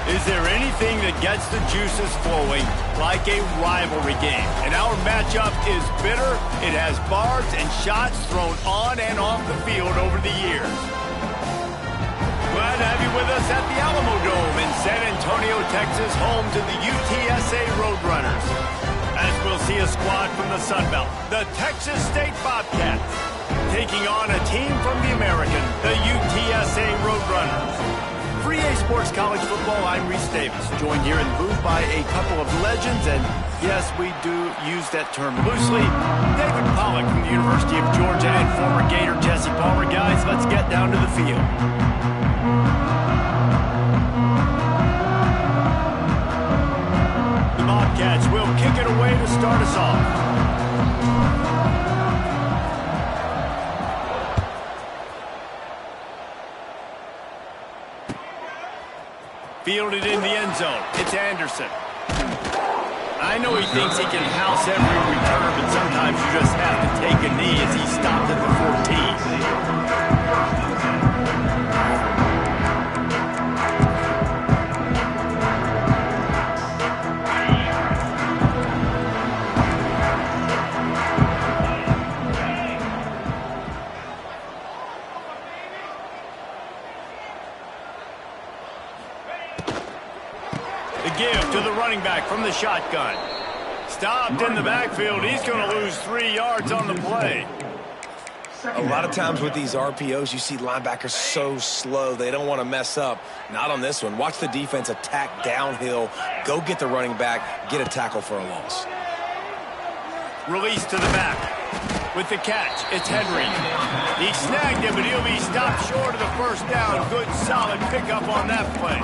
Is there anything that gets the juices flowing like a rivalry game? And our matchup is bitter. It has barbs and shots thrown on and off the field over the years. Glad to have you with us at the Alamo Dome in San Antonio, Texas, home to the UTSA Roadrunners. As we'll see a squad from the Sun Belt, the Texas State Bobcats, taking on a team from the American, the UTSA Roadrunners. For EA Sports College Football, I'm Reese Davis, joined here in the booth by a couple of legends, and yes, we do use that term loosely. David Pollack from the University of Georgia and former Gator Jesse Palmer. Guys, let's get down to the field. The Bobcats will kick it away to start us off. Fielded in the end zone. It's Anderson. I know he thinks he can house every return, but sometimes you just have to take a knee as he stopped at the 14. Give to the running back from the shotgun. Stopped in the backfield. He's going to lose 3 yards on the play. A lot of times with these RPOs, you see linebackers so slow. They don't want to mess up. Not on this one. Watch the defense attack downhill. Go get the running back. Get a tackle for a loss. Release to the back. With the catch, it's Henry. He snagged him, but he'll be stopped short of the first down. Good, solid pickup on that play.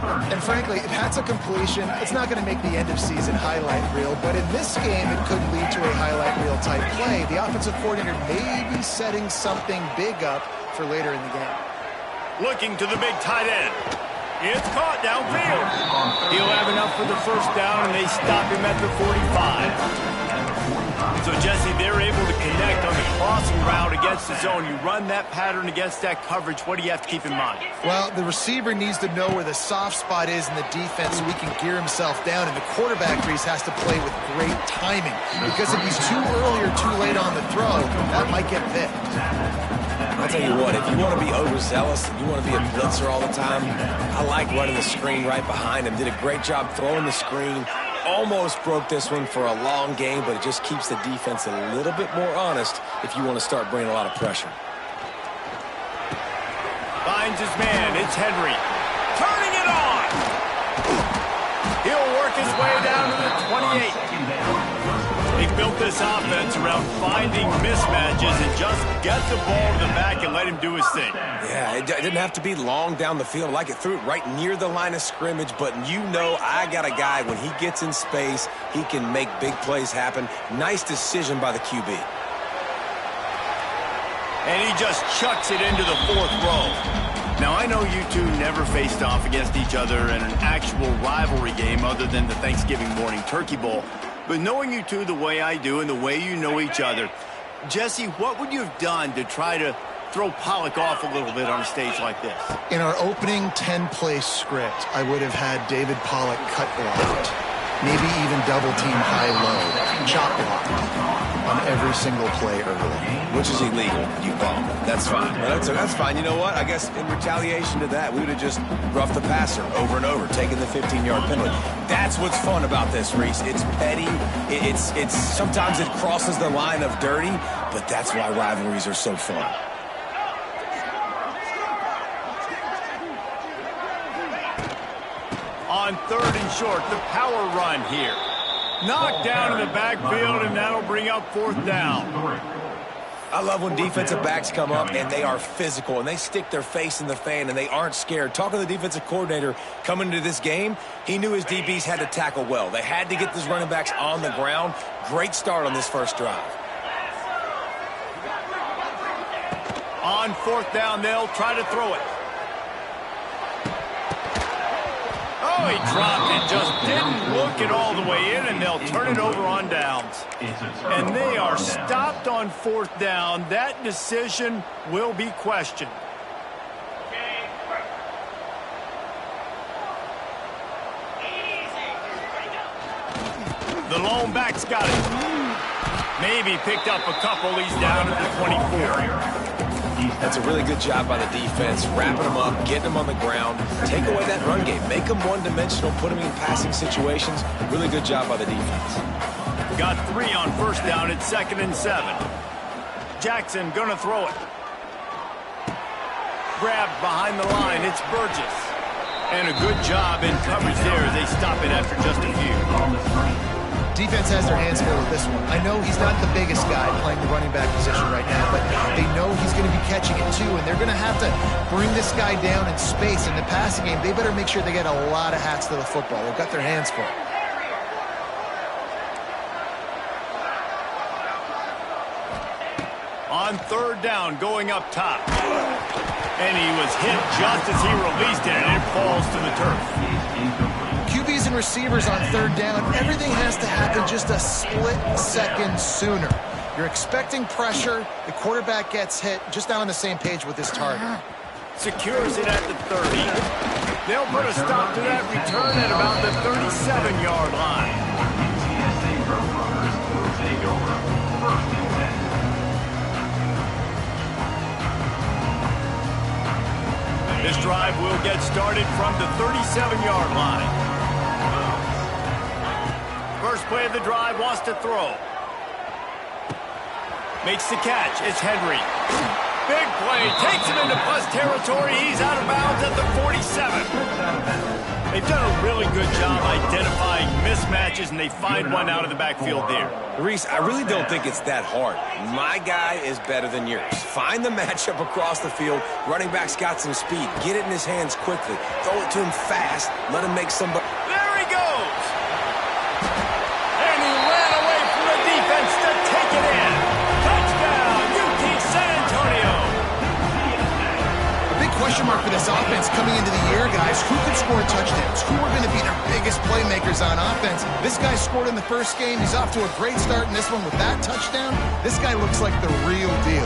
And frankly, if that's a completion, it's not going to make the end-of-season highlight reel, but in this game, it could lead to a highlight reel type play. The offensive coordinator may be setting something big up for later in the game. Looking to the big tight end. It's caught downfield. He'll have enough for the first down, and they stop him at the 45. So, Jesse, they're able to connect on the crossing route against the zone. You run that pattern against that coverage. What do you have to keep in mind? Well, the receiver needs to know where the soft spot is in the defense so he can gear himself down. And the quarterback, Reese, has to play with great timing. Because if he's too early or too late on the throw, that might get picked. I'll tell you what, if you want to be overzealous and you want to be a blitzer all the time, I like running the screen right behind him. Did a great job throwing the screen. Almost broke this one for a long game, but it just keeps the defense a little bit more honest if you want to start bringing a lot of pressure. Finds his man. It's Henry. Turning it on. He'll work his way down to the 28. He built this offense around finding mismatches and just get the ball to the back and let him do his thing. Yeah, it didn't have to be long down the field. Like it threw it right near the line of scrimmage, but you know I got a guy, when he gets in space, he can make big plays happen. Nice decision by the QB. And he just chucks it into the 4th row. Now, I know you two never faced off against each other in an actual rivalry game other than the Thanksgiving morning Turkey Bowl. But knowing you two the way I do and the way you know each other, Jesse, what would you have done to try to throw Pollack off a little bit on a stage like this? In our opening 10-play script, I would have had David Pollack cut blocked. Maybe even double-team high-low, chop block on every single play early. Which is illegal, you bum. That's fine. Well, that's fine. You know what? I guess in retaliation to that, we would have just roughed the passer over and over, taking the 15-yard penalty. That's what's fun about this, Reese. It's petty. It's sometimes it crosses the line of dirty, but that's why rivalries are so fun. On 3rd and short, the power run here. Knocked down in the backfield, and that'll bring up 4th down. I love when defensive backs come up and they are physical and they stick their face in the fan and they aren't scared. Talking to the defensive coordinator coming into this game, he knew his DBs had to tackle well. They had to get these running backs on the ground. Great start on this first drive. On 4th down, they'll try to throw it. Oh, he dropped it, just didn't look it all the way in, and they'll turn it over on downs. And they are stopped on 4th down. That decision will be questioned. The lone back's got it. Maybe picked up a couple. He's down at the 24. That's a really good job by the defense, wrapping them up, getting them on the ground, take away that run game, make them one-dimensional, put them in passing situations. Really good job by the defense. Got 3 on first down at 2nd and 7. Jackson gonna throw it. Grabbed behind the line, it's Burgess. And a good job in coverage there as they stop it after just a few. Defense has their hands full with this one. I know he's not the biggest guy playing the running back position right now, but they know he's going to be catching it too, and they're going to have to bring this guy down in space. In the passing game, they better make sure they get a lot of hats to the football. They've got their hands full. On 3rd down, going up top. And he was hit just as he released it, and it falls to the turf. QBs and receivers on 3rd down, everything has to happen just a split second sooner. You're expecting pressure, the quarterback gets hit, just not on the same page with his target. Secures it at the 30. They'll put a stop to that return at about the 37-yard line. This drive will get started from the 37-yard line. First play of the drive, wants to throw. Makes the catch. It's Henry. Big play. Takes him into plus territory. He's out of bounds at the 47. They've done a really good job identifying mismatches, and they find one out of the backfield there. Reese, I really don't think it's that hard. My guy is better than yours. Find the matchup across the field. Running back's got some speed. Get it in his hands quickly. Throw it to him fast. Let him make somebody... There he goes! And he ran away from the defense to take it in. Touchdown, UT San Antonio! A big question mark for this offense coming into the year, guys. Who could score touchdowns? Who are going to be their biggest playmakers on offense? This guy scored in the first game. He's off to a great start in this one with that touchdown. This guy looks like the real deal.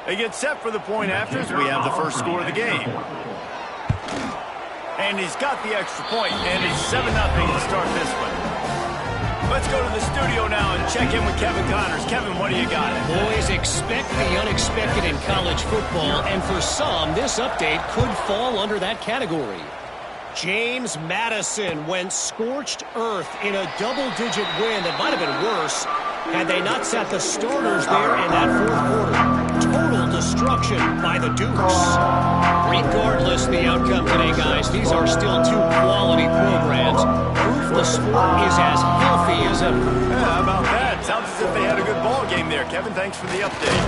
They get set for the point afters. We have the first score of the game. And he's got the extra point, and it's 7-0 to start this one. Let's go to the studio now and check in with Kevin Connors. Kevin, what do you got? Boys, expect the unexpected in college football, and for some, this update could fall under that category. James Madison went scorched earth in a double-digit win that might have been worse had they not sat the starters there in that 4th quarter. Total destruction by the Dukes. Regardless the outcome today, guys, these are still 2 quality programs. Proof the sport is as healthy as ever. Yeah, how about that? Sounds as if they had a good ball game there. Kevin, thanks for the update.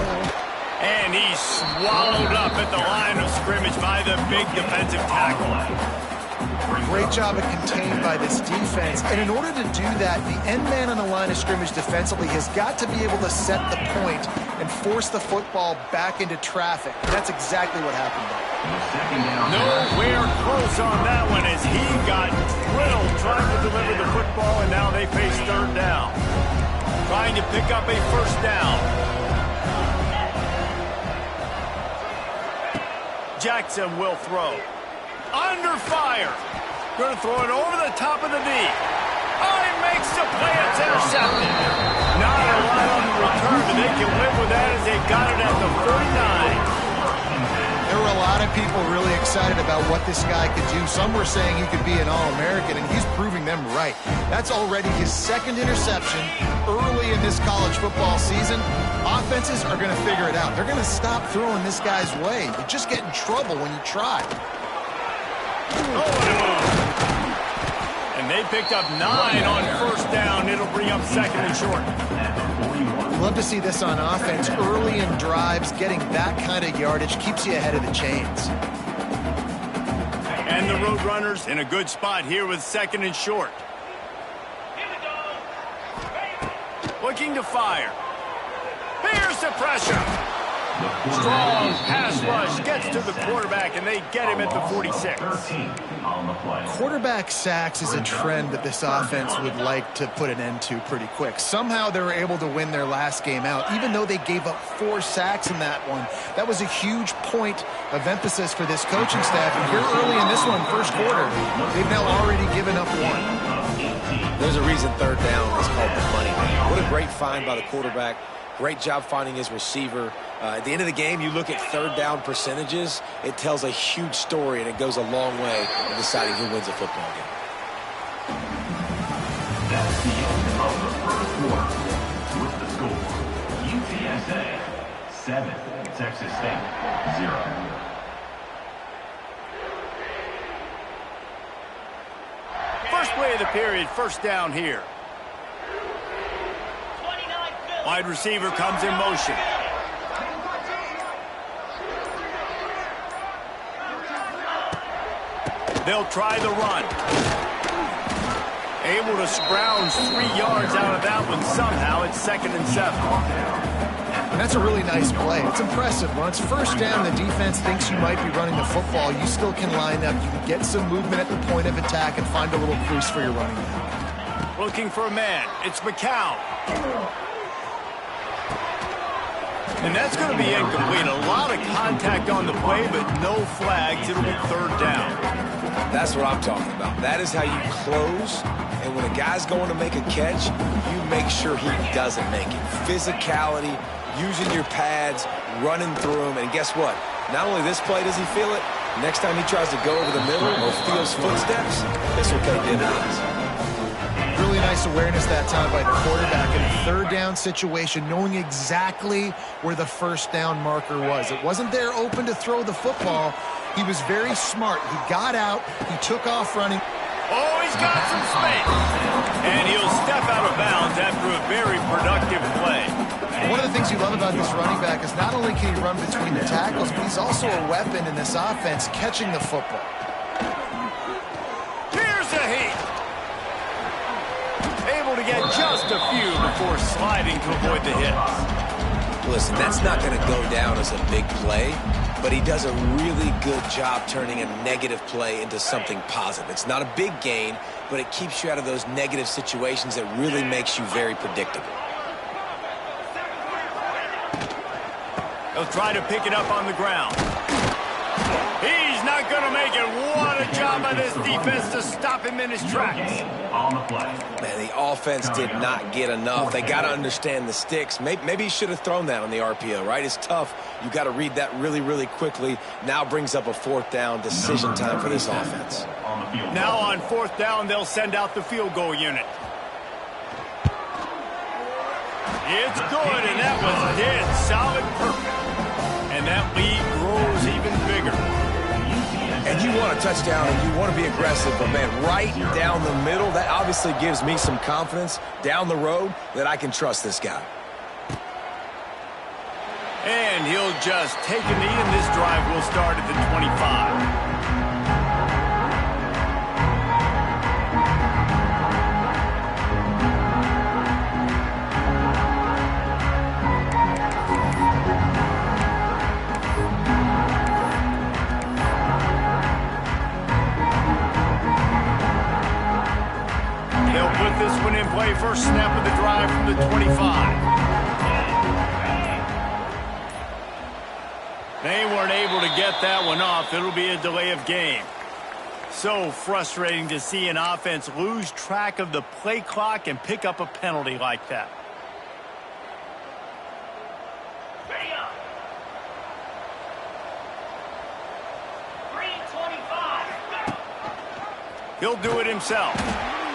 And he's swallowed up at the line of scrimmage by the big defensive tackle. Great job of contained by this defense. And in order to do that, the end man on the line of scrimmage defensively has got to be able to set the point and force the football back into traffic. And that's exactly what happened there. Nowhere close on that one as he got thrilled trying to deliver the football, and now they face 3rd down. Trying to pick up a first down. Jackson will throw. Under fire. Going to throw it over the top of the knee. Oh, he makes the play. It's intercepted. Not a lot on the return, but they can live with that as they got it at the 49. There were a lot of people really excited about what this guy could do. Some were saying he could be an All-American, and he's proving them right. That's already his 2nd interception early in this college football season. Offenses are going to figure it out. They're going to stop throwing this guy's way. You just get in trouble when you try. And they picked up 9 on first down. It'll bring up 2nd and short. Love to see this on offense. Early in drives, getting that kind of yardage keeps you ahead of the chains. And the Roadrunners in a good spot here with 2nd and short. Looking to fire. Here's the pressure. Strong pass rush gets to the quarterback, and they get him at the 46. Quarterback sacks is a trend that this offense would like to put an end to pretty quick. Somehow they were able to win their last game out, even though they gave up 4 sacks in that one. That was a huge point of emphasis for this coaching staff. And here early in this one, first quarter, they've now already given up 1. There's a reason third down is called the money man. What a great find by the quarterback. Great job finding his receiver. At the end of the game, you look at third down percentages. It tells a huge story, and it goes a long way in deciding who wins a football game. That's the end of the first quarter. With the score, UTSA 7, Texas State 0. First play of the period, first down here. Wide receiver comes in motion. They'll try the run. Able to scrounge 3 yards out of that one somehow. It's 2nd and 7. And that's a really nice play. It's impressive. When it's first down, the defense thinks you might be running the football. You still can line up. You can get some movement at the point of attack and find a little crease for your running back. Looking for a man. It's McCown. And that's going to be incomplete. A lot of contact on the play, but no flags. It'll be third down. That's what I'm talking about. That is how you close. And when a guy's going to make a catch, you make sure he doesn't make it. Physicality, using your pads, running through them. And guess what? Not only this play does he feel it, next time he tries to go over the middle or feels footsteps, this will pay dividends. Really nice awareness that time by the quarterback in a third down situation, knowing exactly where the first down marker was. It wasn't there open to throw the football. He was very smart. He got out. He took off running. Oh, he's got some space. And he'll step out of bounds after a very productive play. One of the things you love about this running back is not only can he run between the tackles, but he's also a weapon in this offense catching the football. Here's a heat. Able to get just a few before sliding to avoid the hits. Listen, that's not going to go down as a big play, but he does a really good job turning a negative play into something positive. It's not a big gain, but it keeps you out of those negative situations that really makes you very predictable. He'll try to pick it up on the ground. He's not going to make it. What a job by this defense to stop him in his tracks. On the play. Man, the offense did not get enough. They got to understand the sticks. Maybe he should have thrown that on the RPO, right? It's tough. You got to read that really, really quickly. Now brings up a fourth down decision time for this offense. Now on fourth down, they'll send out the field goal unit. It's good, and that was dead solid perfect. And that lead grows even bigger. And you want a touchdown, and you want to be aggressive, but, man, right down the middle, that obviously gives me some confidence down the road that I can trust this guy. And he'll just take a knee, and this drive will start at the 25. Put this one in play, first snap of the drive from the 25. They weren't able to get that one off. It'll be a delay of game. So frustrating to see an offense lose track of the play clock and pick up a penalty like that. He'll do it himself.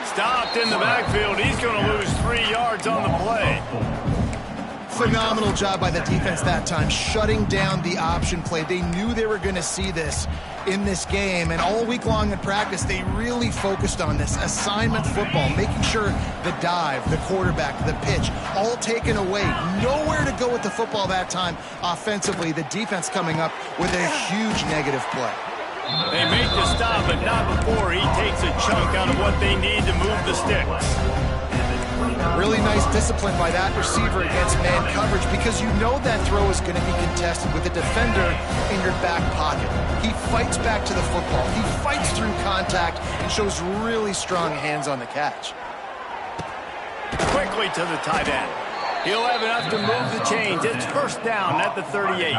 Stopped in the backfield. He's going to lose 3 yards on the play. Phenomenal job by the defense that time, shutting down the option play. They knew they were going to see this in this game, and all week long in practice, they really focused on this assignment football, making sure the dive, the quarterback, the pitch, all taken away. Nowhere to go with the football that time offensively. The defense coming up with a huge negative play. They make the stop, but not before he takes a chunk out of what they need to move the sticks. Really nice discipline by that receiver against man coverage because you know that throw is going to be contested with a defender in your back pocket. He fights back to the football. He fights through contact and shows really strong hands on the catch. Quickly to the tight end. He'll have enough to move the chains. It's first down at the 38.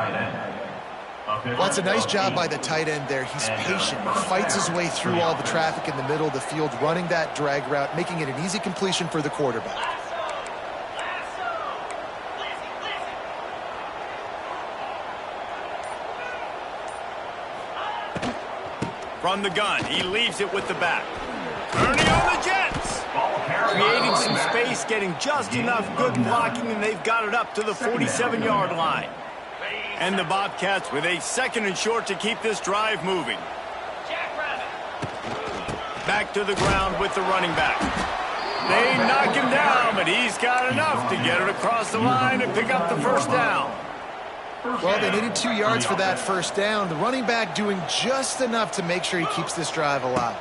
Well, that's a nice job by the tight end there. He's patient. He fights his way through all the traffic in the middle of the field, running that drag route, making it an easy completion for the quarterback. From the gun, he leaves it with the back. Turning on the Jets. Creating some space, getting just enough good blocking, and they've got it up to the 47-yard line. And the Bobcats with a 2nd and short to keep this drive moving. Back to the ground with the running back. They knock him down, but he's got enough to get it across the line and pick up the first down. Well, they needed 2 yards for that first down. The running back doing just enough to make sure he keeps this drive alive.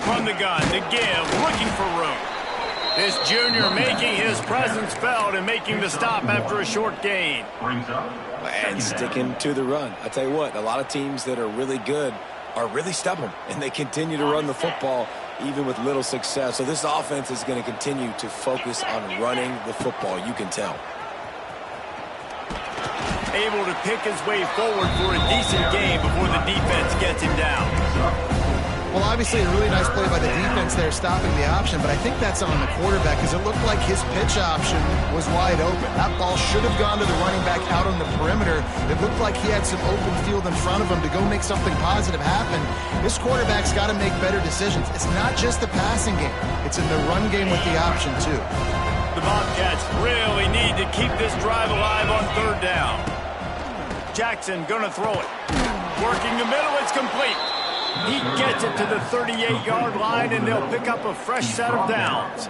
From the gun, the give, looking for room. This junior making his presence felt and making the stop after a short gain. And sticking to the run. I tell you what, a lot of teams that are really good are really stubborn, and they continue to run the football even with little success. So this offense is going to continue to focus on running the football, you can tell. Able to pick his way forward for a decent game before the defense gets him down. Well, obviously a really nice play by the defense there, stopping the option, but I think that's on the quarterback because it looked like his pitch option was wide open. That ball should have gone to the running back out on the perimeter. It looked like he had some open field in front of him to go make something positive happen. This quarterback's got to make better decisions. It's not just the passing game. It's in the run game with the option, too. The Bobcats really need to keep this drive alive on 3rd down. Jackson gonna throw it. Working the middle, it's complete. He gets it to the 38-yard line, and they'll pick up a fresh set of downs.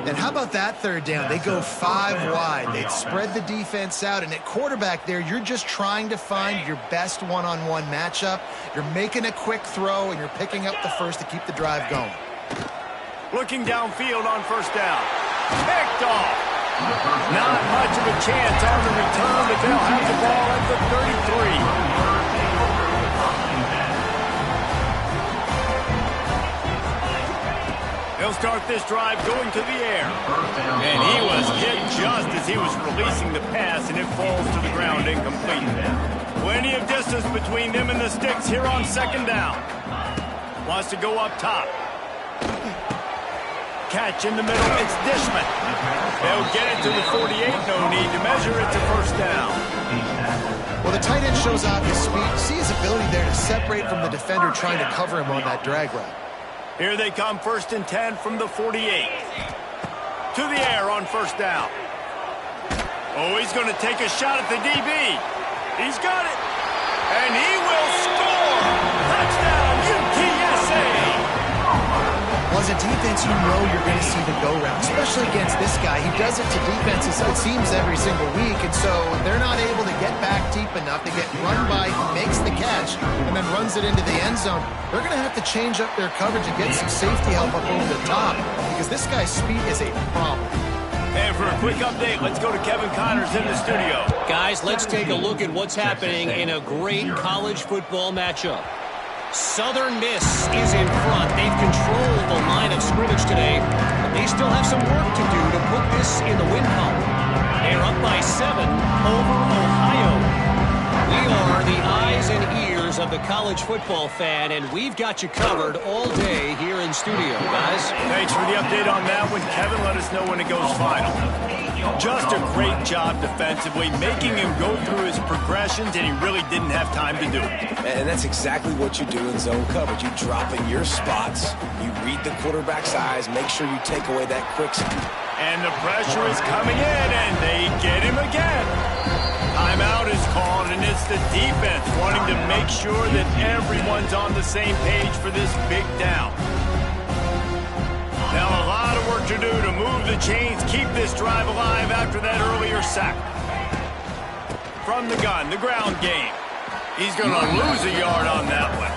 And how about that 3rd down? They go 5 wide. They spread the defense out, and at quarterback there, you're just trying to find your best one-on-one matchup. You're making a quick throw, and you're picking up the first to keep the drive going. Looking downfield on 1st down. Picked off. Not much of a chance on the return, but they'll have the ball at the 33. They'll start this drive going to the air. And he was hit just as he was releasing the pass, and it falls to the ground incomplete. Plenty of distance between them and the sticks here on 2nd down. Wants to go up top. Catch in the middle, it's Dishman. They'll get it to the 48, no need to measure it to 1st down. Well, the tight end shows off his speed. See his ability there to separate from the defender trying to cover him on that drag route. Here they come, 1st and 10 from the 48. To the air on 1st down. Oh, he's going to take a shot at the DB. He's got it. And he will score. Touchdown, UTSA. Well, as a defense, you know you're going to see the go-round, especially against this guy. He does it to defenses, it seems, every single week, and so they're not able to get back deep enough. They get run by, he makes the catch, and then runs it into the end zone. They're going to have to change up their coverage and get some safety help up over the top because this guy's speed is a problem. And for a quick update, let's go to Kevin Connors in the studio. Guys, let's take a look at what's happening in a great college football matchup. Southern Miss is in front. They've controlled the line of scrimmage today, but they still have some work to do to put this in the win column. They're up by 7 over Ohio. We are the eyes and ears of the college football fan, and we've got you covered all day here in studio, guys. Thanks for the update on that one, Kevin. Let us know when it goes final. Just a great job defensively, making him go through his progressions, and he really didn't have time to do it. And that's exactly what you do in zone coverage. You drop in your spots, you read the quarterback's eyes, make sure you take away that quick speed. And the pressure is coming in, and they get him again. Timeout is called, and it's the defense wanting to make sure that everyone's on the same page for this big down. Now a lot of work to do to move the chains, keep this drive alive after that earlier sack. From the gun, the ground game. He's going to lose a yard on that one.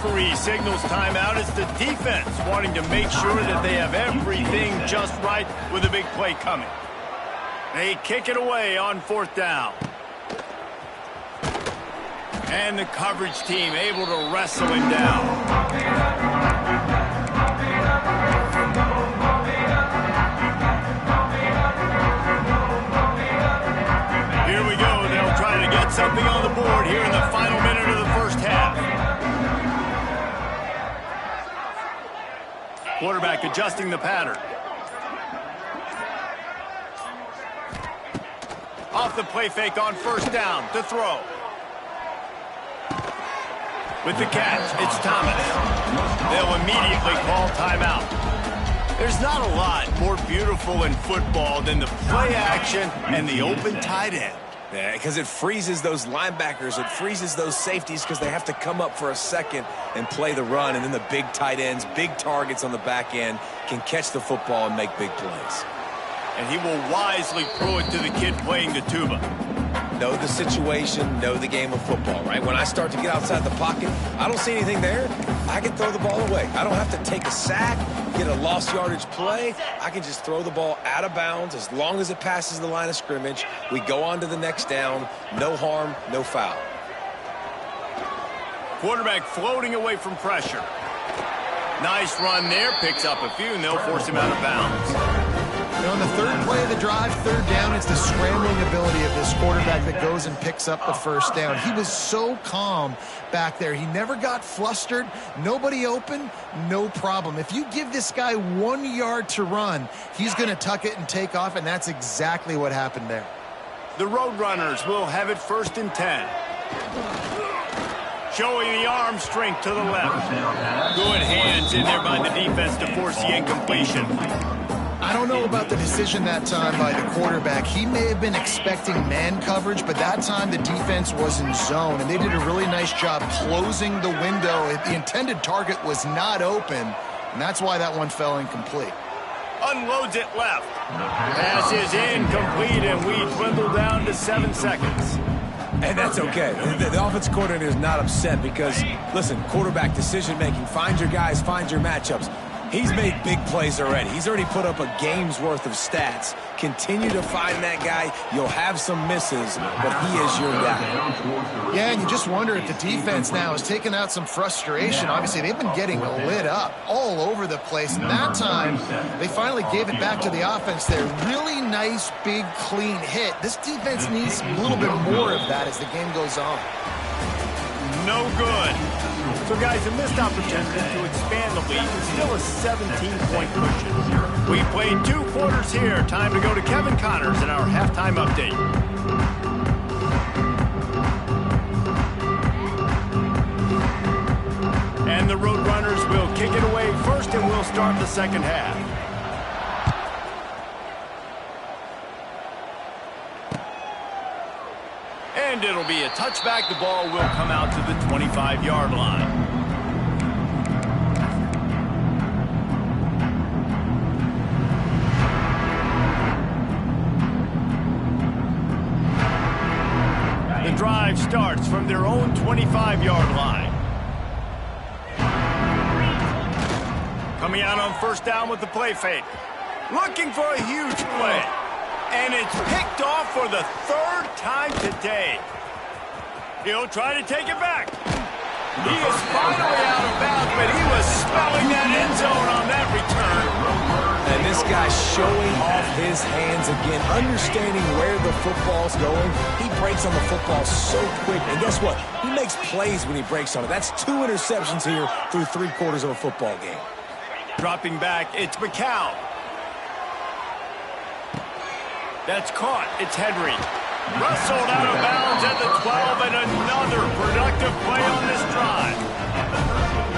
referee signals timeout. It's the defense wanting to make sure that they have everything just right with a big play coming. They kick it away on 4th down. And the coverage team able to wrestle him down. Here we go. They'll try to get something on the board here in the final minute of the first half. Quarterback adjusting the pattern. Off the play fake on 1st down to throw. With the catch, it's Thomas. They'll immediately call timeout. There's not a lot more beautiful in football than the play action and the open tight end. Yeah, because it freezes those linebackers. It freezes those safeties because they have to come up for a second and play the run. And then the big tight ends, big targets on the back end can catch the football and make big plays. And he will wisely throw it to the kid playing the tuba. Know the situation, know the game of football, right? When I start to get outside the pocket, I don't see anything there, I can throw the ball away. I don't have to take a sack, get a lost yardage play. I can just throw the ball out of bounds as long as it passes the line of scrimmage. We go on to the next down. No harm, no foul. Quarterback floating away from pressure. Nice run there, picks up a few, and they'll force him out of bounds. On the 3rd play of the drive, 3rd down, it's the scrambling ability of this quarterback that goes and picks up the 1st down. He was so calm back there. He never got flustered. Nobody open, no problem. If you give this guy 1 yard to run, he's going to tuck it and take off, and that's exactly what happened there. The Roadrunners will have it 1st and 10. Showing the arm strength to the left. Good hands in there by the defense to force the incompletion. I don't know about the decision that time by the quarterback. He may have been expecting man coverage, but that time the defense was in zone, and they did a really nice job closing the window. The intended target was not open, and that's why that one fell incomplete. Unloads it left. Pass is incomplete, and we dwindle down to 7 seconds. And that's okay. The offensive coordinator is not upset because, listen, quarterback decision-making, find your guys, find your matchups. He's made big plays already. He's already put up a game's worth of stats. Continue to find that guy. You'll have some misses, but he is your guy. Yeah, and you just wonder if the defense now is taking out some frustration. Obviously, they've been getting lit up all over the place. And that time, they finally gave it back to the offense there. Really nice, big, clean hit. This defense needs a little bit more of that as the game goes on. No good. So, guys, a missed opportunity to expand the lead. It's still a 17-point cushion. We played 2 quarters here. Time to go to Kevin Connors in our halftime update. And the Roadrunners will kick it away first, and we'll start the second half. And it'll be a touchback. The ball will come out to the 25-yard line. The drive starts from their own 25-yard line. Coming out on 1st down with the play fake. Looking for a huge play. And it's picked off for the 3rd time today. He'll try to take it back. He is finally out of bounds, but he was smelling that end zone on that return. And this guy's showing off his hands again, understanding where the football's going. He breaks on the football so quick. And guess what? He makes plays when he breaks on it. That's 2 interceptions here through 3 quarters of a football game. Dropping back, it's McCown. That's caught. It's Henry. Wrestled out of bounds at the 12, and another productive play on this drive.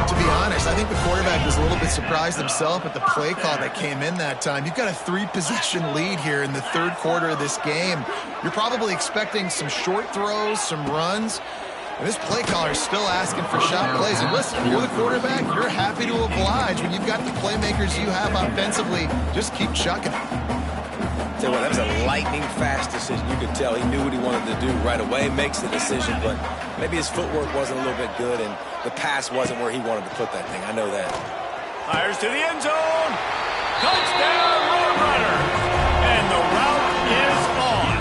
To be honest, I think the quarterback was a little bit surprised himself at the play call that came in that time. You've got a 3-possession lead here in the 3rd quarter of this game. You're probably expecting some short throws, some runs. And this play caller is still asking for shot plays. And listen, if you're the quarterback, you're happy to oblige. When you've got the playmakers you have offensively, just keep chucking it. Tell you what, that was a lightning-fast decision. You could tell he knew what he wanted to do right away, makes the decision, but maybe his footwork wasn't a little bit good, and the pass wasn't where he wanted to put that thing. I know that. Fires to the end zone. Touchdown, Roadrunner. And the route is on.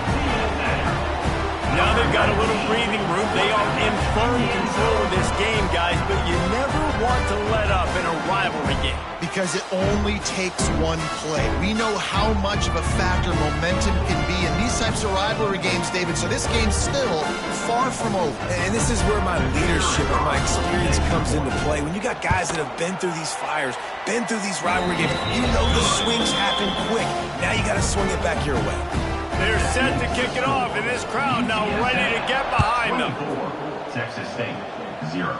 Now they've got a little breathing room. They are in firm control of this game, guys, but you never want to let up in a rivalry game. Because it only takes one play. We know how much of a factor momentum can be in these types of rivalry games, David, so this game's still far from over. And this is where my leadership and my experience comes into play. When you got guys that have been through these fires, been through these rivalry games, you know the swings happen quick. Now you got to swing it back your way. They're set to kick it off, and this crowd now ready to get behind them. Texas State, 0.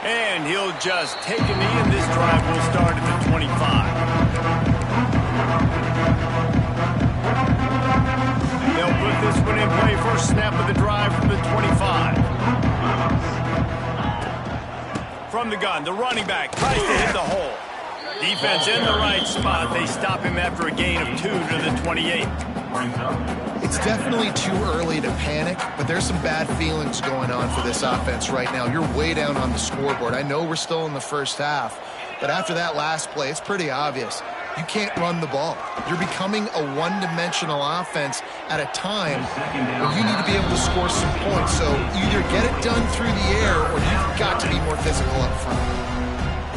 And he'll just take a knee, and this drive will start at the 25. They'll put this one in play. First snap of the drive from the 25. From the gun, the running back tries to hit the hole. Defense in the right spot. They stop him after a gain of 2 to the 28. It's definitely too early to panic, but there's some bad feelings going on for this offense right now. You're way down on the scoreboard. I know we're still in the first half, but after that last play, it's pretty obvious. You can't run the ball. You're becoming a one-dimensional offense at a time where you need to be able to score some points. So either get it done through the air or you've got to be more physical up front.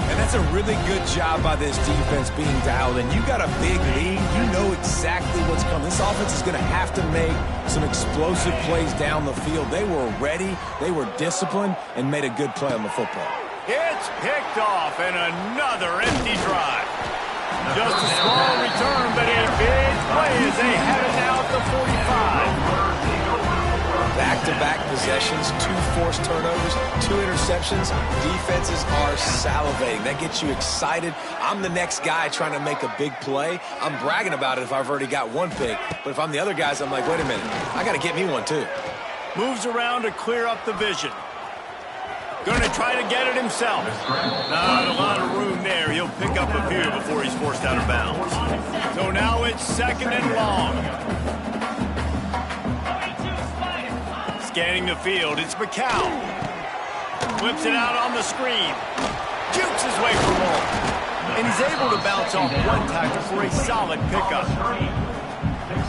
And that's a really good job by this defense being dialed in. You got a big lead. You know exactly what's coming. This offense is going to have to make some explosive plays down the field. They were ready, they were disciplined, and made a good play on the football. It's picked off, and another empty drive. Just a small return, but a big play as they have it now at the 45. Back-to-back possessions, 2 forced turnovers, 2 interceptions. Defenses are salivating. That gets you excited. I'm the next guy trying to make a big play. I'm bragging about it if I've already got one pick. But if I'm the other guys, I'm like, wait a minute. I got to get me one, too. Moves around to clear up the vision. Going to try to get it himself. Not a lot of room there. He'll pick up a few before he's forced out of bounds. So now it's 2nd and long. Scanning the field, it's McCown. Whips it out on the screen. Jukes his way for more. And he's able to bounce off one tackle for a solid pickup.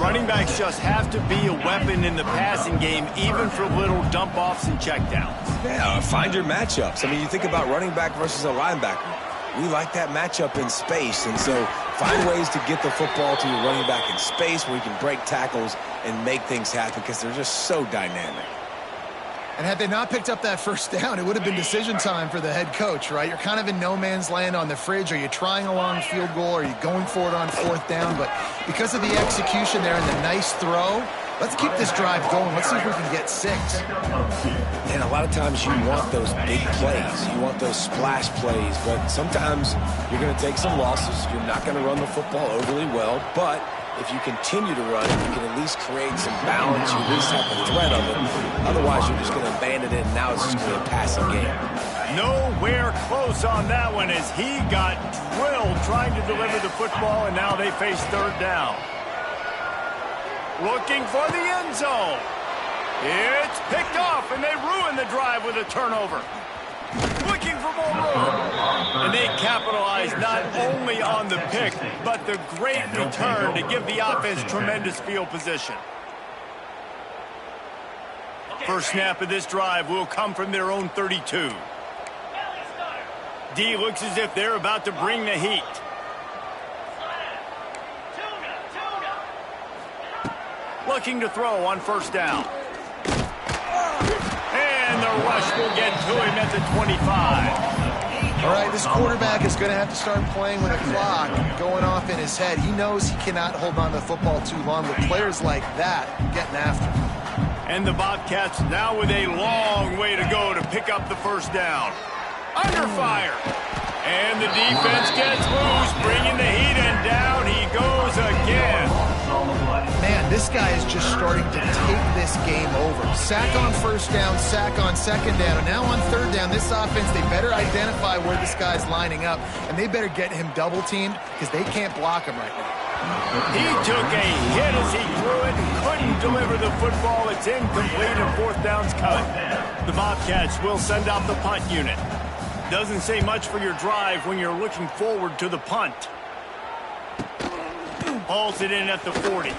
Running backs just have to be a weapon in the passing game, even for little dump-offs and checkdowns. Yeah, find your matchups. I mean, you think about running back versus a linebacker. We like that matchup in space, and so find ways to get the football to your running back in space where you can break tackles and make things happen because they're just so dynamic. And had they not picked up that first down, it would have been decision time for the head coach, right? You're kind of in no man's land on the fridge. Are you trying a long field goal? Are you going for it on 4th down? But because of the execution there and the nice throw, let's keep this drive going. Let's see if we can get 6. And a lot of times you want those big plays. You want those splash plays. But sometimes you're going to take some losses. You're not going to run the football overly well. But if you continue to run it, you can at least create some balance. You at least have the threat of it. Otherwise, you're just going to abandon it, and now it's just going to be a passing game. Nowhere close on that one as he got drilled trying to deliver the football, and now they face 3rd down. Looking for the end zone. It's picked off, and they ruin the drive with a turnover. Looking for more room. And they capitalize not only on the pick, but the great return to give the offense tremendous field position. First snap of this drive will come from their own 32. D looks as if they're about to bring the heat. Looking to throw on 1st down. And the rush will get to him at the 25. All right, this quarterback is going to have to start playing with a clock going off in his head. He knows he cannot hold on to the football too long with players like that getting after him. And the Bobcats now with a long way to go to pick up the 1st down. Under fire. And the defense gets loose, bringing the heat, and down he goes again. Man, And this guy is just starting to take this game over. Sack on first down, sack on second down, and now on third down, this offense, they better identify where this guy's lining up, and they better get him double-teamed because they can't block him right now. He took a hit as he threw it, couldn't deliver the football. It's incomplete and fourth down's cut. The Bobcats will send out the punt unit. Doesn't say much for your drive when you're looking forward to the punt. Hauls it in at the 40.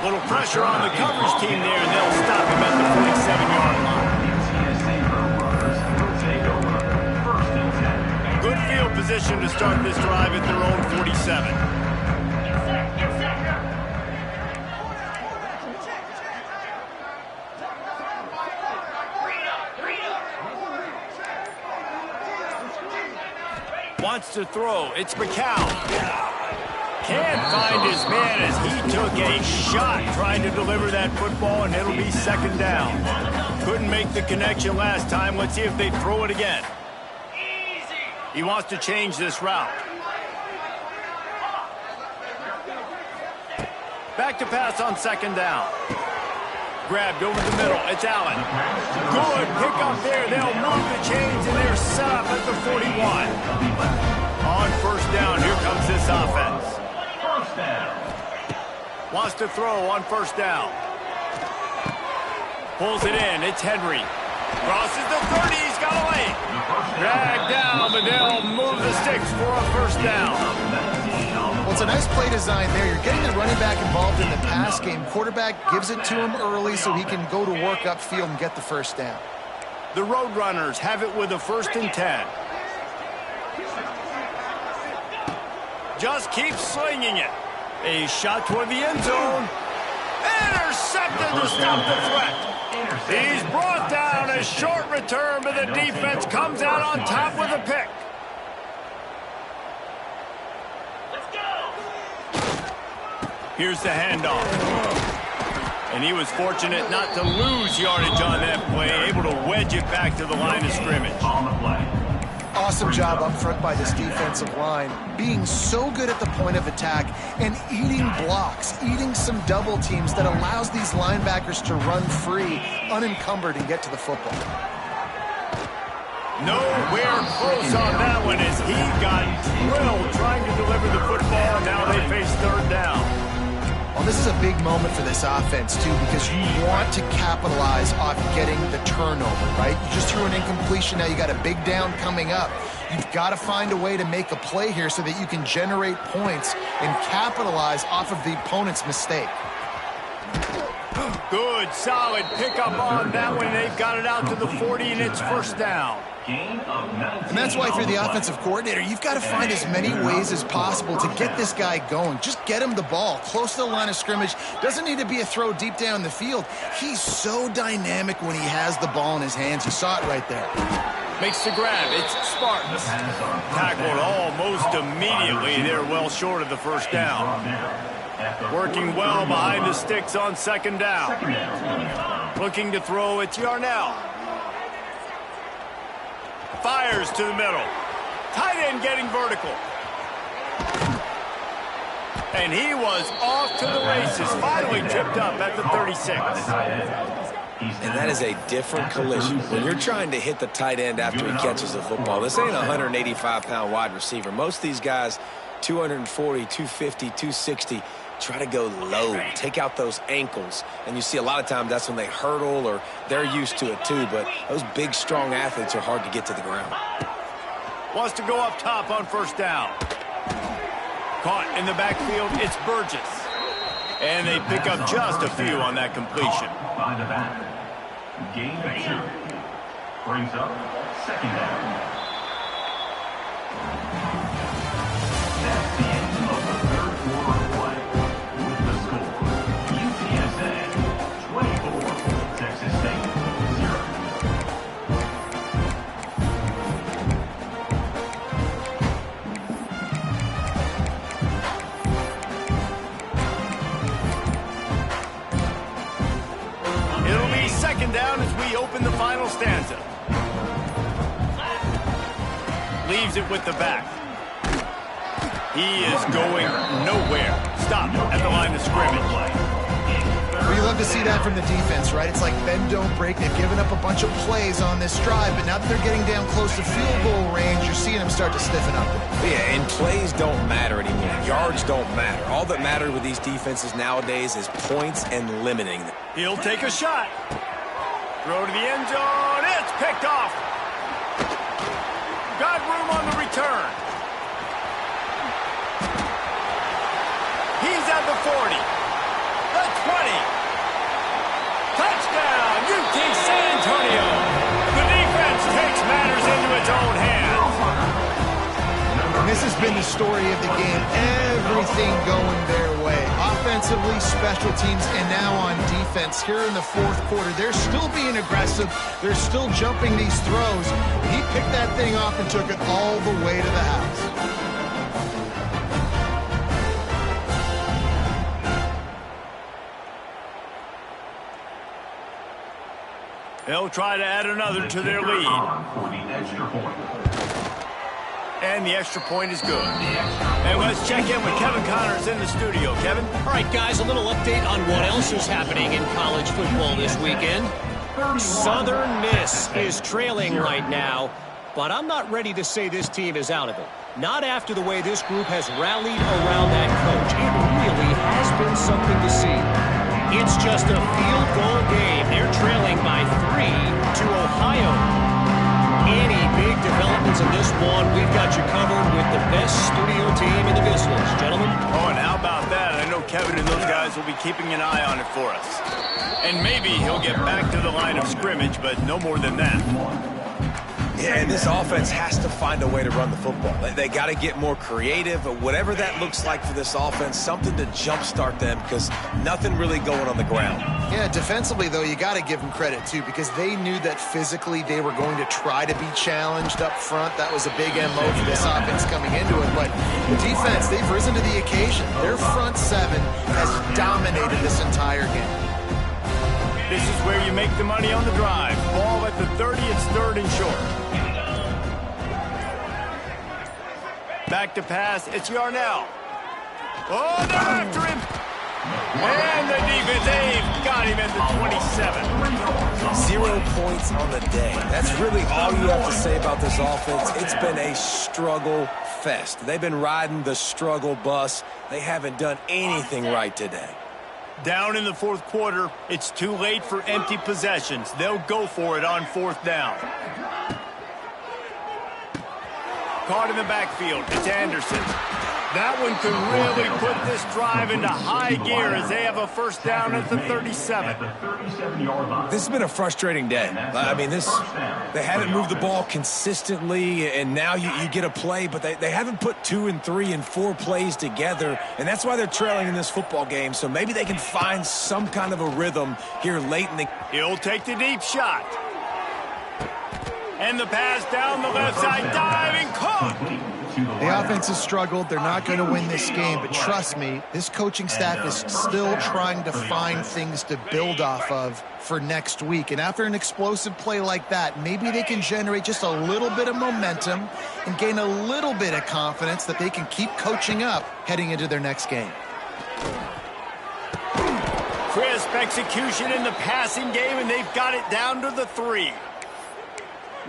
Little pressure on the coverage team there, and they'll stop him at the 47-yard line. Good field position to start this drive at their own 47. Wants to throw. It's McCown. Can't find his man as he took a shot trying to deliver that football, and it'll be second down. Couldn't make the connection last time. Let's see if they throw it again. He wants to change this route. Back to pass on second down. Grabbed over the middle. It's Allen. Good pick up there. They'll move the chains, and they're set up at the 41. On first down, here comes this offense. Wants to throw on first down. Pulls it in. It's Henry. Crosses the 30. He's got a lane. Dragged down, but they'll move the sticks for a first down. Well, it's a nice play design there. You're getting the running back involved in the pass game. Quarterback gives it to him early so he can go to work upfield and get the first down. The Roadrunners have it with a 1st and 10. Just keeps slinging it. A shot toward the end zone. Intercepted to stop the threat. He's brought down. A short return, but the defense comes out on top with a pick. Here's the handoff. And he was fortunate not to lose yardage on that play, able to wedge it back to the line of scrimmage. Awesome job up front by this defensive line, being so good at the point of attack and eating blocks, eating some double teams that allows these linebackers to run free, unencumbered, and get to the football. Nowhere close on that one as he got drilled trying to deliver the football, and now they face third down. Well, this is a big moment for this offense, too, because you want to capitalize off getting the turnover, right? You just threw an incompletion. Now you got a big down coming up. You've got to find a way to make a play here so that you can generate points and capitalize off of the opponent's mistake. Good, solid pickup on that one. They've got it out to the 40, and it's first down. And that's why, if you're the offensive coordinator, you've got to find as many ways as possible to get this guy going. Just get him the ball close to the line of scrimmage. Doesn't need to be a throw deep down the field. He's so dynamic when he has the ball in his hands. You saw it right there. Makes the grab. It's Spartans. Tackled almost immediately. They're well short of the first down. Working well behind the sticks on second down. Looking to throw, it's Yarnell. Fires to the middle. Tight end getting vertical. And he was off to the races. Finally tripped up at the 36. And that is a different collision. When you're trying to hit the tight end after he catches the football, this ain't a 185-pound wide receiver. Most of these guys, 240, 250, 260, try to go low, take out those ankles. And you see a lot of times that's when they hurdle or they're used to it too. But those big, strong athletes are hard to get to the ground. Wants to go up top on first down. Caught in the backfield, it's Burgess. And they pick up just a few on that completion. By the back. Gain of 2. Brings up second down. That's the end of the third quarter of play. With the score, UTSA 24, Texas State 0. It'll be second down as we open the final stanza. Leaves it with the back. He is going nowhere. stop at the line of scrimmage. Well, you love to see that from the defense, right? It's like bend, don't break. They've given up a bunch of plays on this drive, but now that they're getting down close to field goal range, you're seeing them start to stiffen up. Yeah, and plays don't matter anymore. Yards don't matter. All that matters with these defenses nowadays is points and limiting them. He'll take a shot. Throw to the end zone. It's picked off. Got room on the return. He's at the 40. The 20. Touchdown, UT San Antonio. The defense takes matters into its own hands. And this has been the story of the game. Everything going their way. Offensively, special teams, and now on defense. Here in the fourth quarter, they're still being aggressive. They're still jumping these throws. He picked that thing off and took it all the way to the house. They'll try to add another to their lead. And the extra point is good. And let's check in with Kevin Connors in the studio. Kevin? All right, guys, a little update on what else is happening in college football this weekend. Southern Miss is trailing right now, but I'm not ready to say this team is out of it. Not after the way this group has rallied around that coach. It really has been something to see. It's just a field goal game. They're trailing by 3 to Ohio. Any big developments in this one, we've got you covered with the best studio team in the business, gentlemen. Oh, and how about that? I know Kevin and those guys will be keeping an eye on it for us. And maybe he'll get back to the line of scrimmage, but no more than that. Yeah, and this offense has to find a way to run the football. They got to get more creative, but whatever that looks like for this offense, something to jumpstart them because nothing really going on the ground. Yeah, defensively, though, you got to give them credit, too, because they knew that physically they were going to try to be challenged up front. That was a big MO for this offense coming into it. But the defense, they've risen to the occasion. Their front seven has dominated this entire game. This is where you make the money on the drive. Ball at the 30, it's third and short. Back to pass, it's Yarnell. Oh, they're after him. And the defense, they've got him at the 27. 0 points on the day. That's really all you have to say about this offense. It's been a struggle fest. They've been riding the struggle bus. They haven't done anything right today. Down in the fourth quarter, it's too late for empty possessions. They'll go for it on fourth down. Caught in the backfield, it's Anderson. That one could really put this drive into high gear as they have a first down at the 37. This has been a frustrating day. I mean, they haven't moved the ball consistently, and now you get a play, but they haven't put 2 and 3 and 4 plays together, and that's why they're trailing in this football game. So maybe they can find some kind of a rhythm here late in the... He'll take the deep shot. And the pass down the left side, diving, caught. The offense has struggled. They're not going to win this game, but trust me, this coaching staff is still trying to find things to build off of for next week. And after an explosive play like that, maybe they can generate just a little bit of momentum and gain a little bit of confidence that they can keep coaching up heading into their next game. Crisp execution in the passing game, and they've got it down to the 3.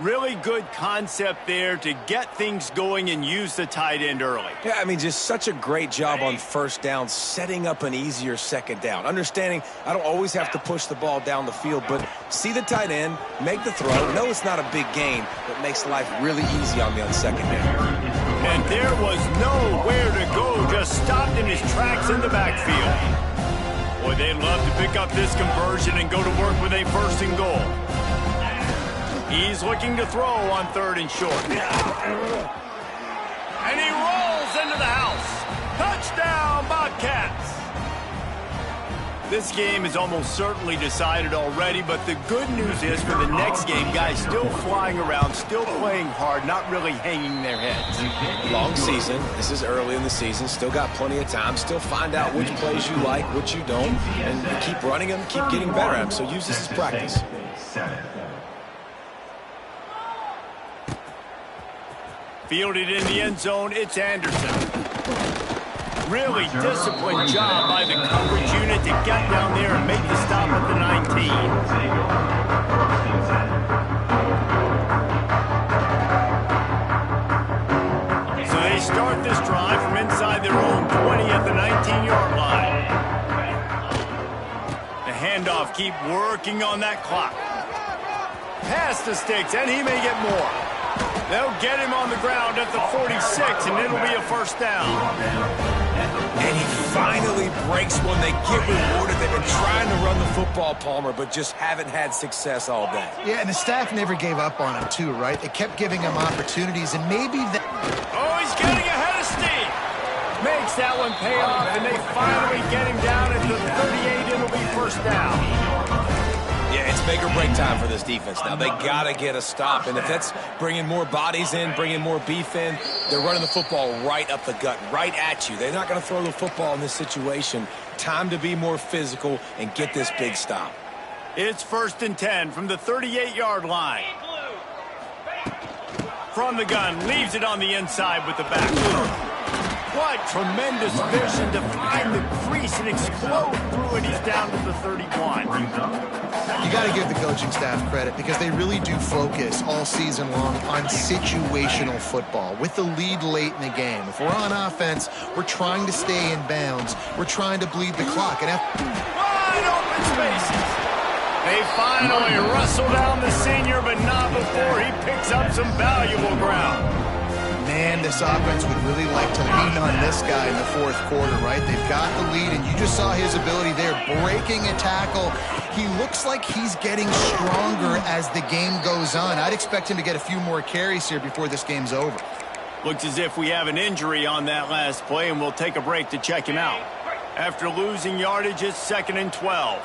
Really good concept there to get things going and use the tight end early. Yeah, I mean, just such a great job on first down, setting up an easier second down. Understanding I don't always have to push the ball down the field, but see the tight end, make the throw. No, it's not a big gain, but makes life really easy on me on second down. And there was nowhere to go, just stopped in his tracks in the backfield. Boy, they'd love to pick up this conversion and go to work with a first and goal. He's looking to throw on third and short. And he rolls into the house. Touchdown, Bobcats. This game is almost certainly decided already, but the good news is for the next game, guys still flying around, still playing hard, not really hanging their heads. Long season. This is early in the season. Still got plenty of time. Still find out which plays you like, which you don't, and keep running them, keep getting better at them. So use this as practice. Fielded in the end zone, it's Anderson. Really disciplined job by the coverage unit to get down there and make the stop at the 19. So they start this drive from inside their own 20 at the 19-yard line. The handoff, keep working on that clock. Pass the sticks, and he may get more. They'll get him on the ground at the 46, and it'll be a first down. And he finally breaks one. They get rewarded. They've been trying to run the football, Palmer, but just haven't had success all day. Yeah, and the staff never gave up on him, too, right? They kept giving him opportunities, and maybe that... Oh, he's getting ahead of steam. Makes that one pay off, and they finally get him down at the 38. It'll be first down. Yeah, it's make or break time for this defense now. They got to get a stop, and if that's bringing more bodies in, bringing more beef in, they're running the football right up the gut, right at you. They're not going to throw the football in this situation. Time to be more physical and get this big stop. It's 1st and 10 from the 38-yard line. From the gun, leaves it on the inside with the back. What tremendous vision to find the crease and explode through it. He's down to the 31. You got to give the coaching staff credit because they really do focus all season long on situational football with the lead late in the game. If we're on offense, we're trying to stay in bounds. We're trying to bleed the clock. And wide open spaces. They finally wrestle down the senior, but not before he picks up some valuable ground. Man, this offense would really like to lean on this guy in the fourth quarter, right? They've got the lead, and you just saw his ability there, breaking a tackle. He looks like he's getting stronger as the game goes on. I'd expect him to get a few more carries here before this game's over. Looks as if we have an injury on that last play, and we'll take a break to check him out. After losing yardage, it's 2nd and 12.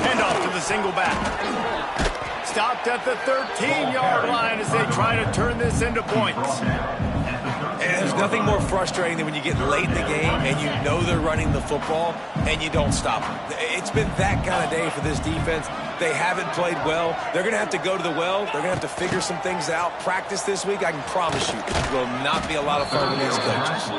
Hand off to the single back. Stopped at the 13-yard line as they try to turn this into points. And there's nothing more frustrating than when you get late in the game and you know they're running the football and you don't stop them. It's been that kind of day for this defense. They haven't played well. They're going to have to go to the well. They're going to have to figure some things out. Practice this week, I can promise you, will not be a lot of fun with these coaches.